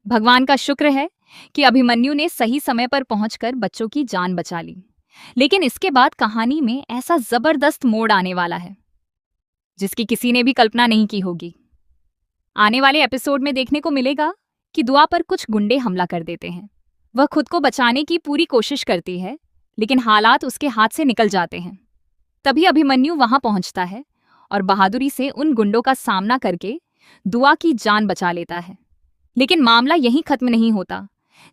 भगवान का शुक्र है कि अभिमन्यु ने सही समय पर पहुंचकर बच्चों की जान बचा ली। लेकिन इसके बाद कहानी में ऐसा जबरदस्त मोड़ आने वाला है जिसकी किसी ने भी कल्पना नहीं की होगी। आने वाले एपिसोड में देखने को मिलेगा कि दुआ पर कुछ गुंडे हमला कर देते हैं। वह खुद को बचाने की पूरी कोशिश करती है, लेकिन हालात उसके हाथ से निकल जाते हैं। तभी अभिमन्यु वहां पहुंचता है और बहादुरी से उन गुंडों का सामना करके दुआ की जान बचा लेता है। लेकिन मामला यहीं खत्म नहीं होता।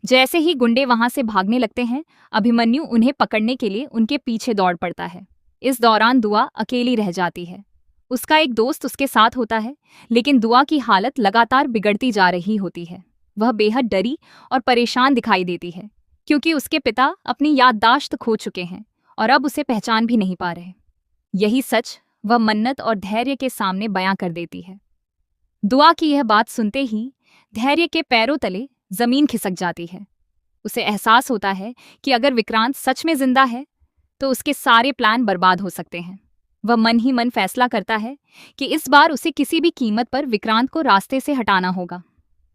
जैसे ही गुंडे वहां से भागने लगते हैं, अभिमन्यु उन्हें पकड़ने के लिए उनके पीछे दौड़ पड़ता है। इस दौरान दुआ अकेली रह जाती है। उसका एक दोस्त उसके साथ होता है, लेकिन दुआ की हालत लगातार बिगड़ती जा रही होती है। वह बेहद डरी और परेशान दिखाई देती है, क्योंकि उसके पिता अपनी याददाश्त खो चुके हैं और अब उसे पहचान भी नहीं पा रहे। यही सच वह मन्नत और धैर्य के सामने बयां कर देती है। दुआ की यह बात सुनते ही धैर्य के पैरों तले जमीन खिसक जाती है। उसे एहसास होता है कि अगर विक्रांत सच में जिंदा है तो उसके सारे प्लान बर्बाद हो सकते हैं। वह मन ही मन फैसला करता है कि इस बार उसे किसी भी कीमत पर विक्रांत को रास्ते से हटाना होगा।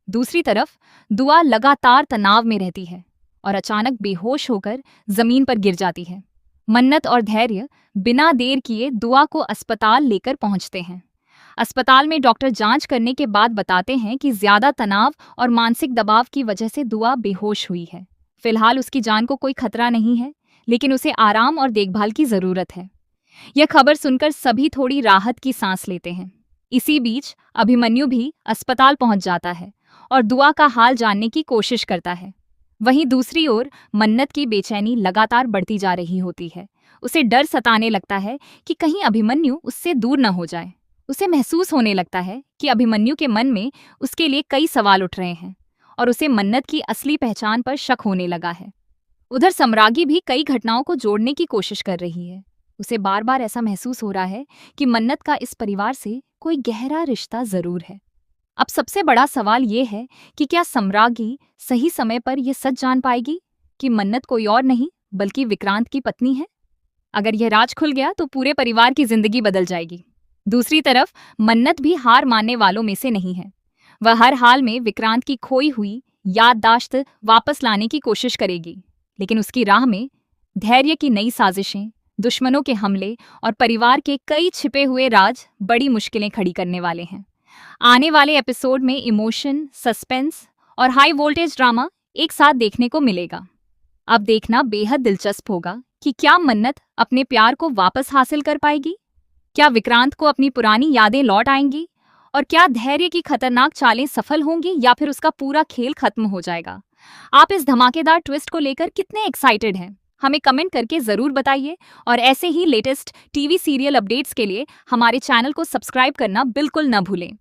दूसरी तरफ दुआ लगातार तनाव में रहती है और अचानक बेहोश होकर जमीन पर गिर जाती है। मन्नत और धैर्य बिना देर किए दुआ को अस्पताल लेकर पहुंचते हैं। अस्पताल में डॉक्टर जांच करने के बाद बताते हैं कि ज्यादा तनाव और मानसिक दबाव की वजह से दुआ बेहोश हुई है। फिलहाल उसकी जान को कोई खतरा नहीं है, लेकिन उसे आराम और देखभाल की जरूरत है। यह खबर सुनकर सभी थोड़ी राहत की सांस लेते हैं। इसी बीच अभिमन्यु भी अस्पताल पहुंच जाता है और दुआ का हाल जानने की कोशिश करता है। वहीं दूसरी ओर मन्नत की बेचैनी लगातार बढ़ती जा रही होती है। उसे डर सताने लगता है कि कहीं अभिमन्यु उससे दूर न हो जाए। उसे महसूस होने लगता है कि अभिमन्यु के मन में उसके लिए कई सवाल उठ रहे हैं और उसे मन्नत की असली पहचान पर शक होने लगा है। उधर सम्रागी भी कई घटनाओं को जोड़ने की कोशिश कर रही है। उसे बार बार ऐसा महसूस हो रहा है कि मन्नत का इस परिवार से कोई गहरा रिश्ता जरूर है। अब सबसे बड़ा सवाल ये है कि क्या सम्रागी सही समय पर यह सच जान पाएगी कि मन्नत कोई और नहीं बल्कि विक्रांत की पत्नी है। अगर यह राज खुल गया तो पूरे परिवार की जिंदगी बदल जाएगी। दूसरी तरफ मन्नत भी हार मानने वालों में से नहीं है। वह हर हाल में विक्रांत की खोई हुई याददाश्त वापस लाने की कोशिश करेगी, लेकिन उसकी राह में धैर्य की नई साजिशें, दुश्मनों के हमले और परिवार के कई छिपे हुए राज बड़ी मुश्किलें खड़ी करने वाले हैं। आने वाले एपिसोड में इमोशन, सस्पेंस और हाई वोल्टेज ड्रामा एक साथ देखने को मिलेगा। अब देखना बेहद दिलचस्प होगा कि क्या मन्नत अपने प्यार को वापस हासिल कर पाएगी, क्या विक्रांत को अपनी पुरानी यादें लौट आएंगी और क्या धैर्य की खतरनाक चालें सफल होंगी या फिर उसका पूरा खेल खत्म हो जाएगा। आप इस धमाकेदार ट्विस्ट को लेकर कितने एक्साइटेड हैं, हमें कमेंट करके जरूर बताइए और ऐसे ही लेटेस्ट टीवी सीरियल अपडेट्स के लिए हमारे चैनल को सब्सक्राइब करना बिल्कुल न भूलें।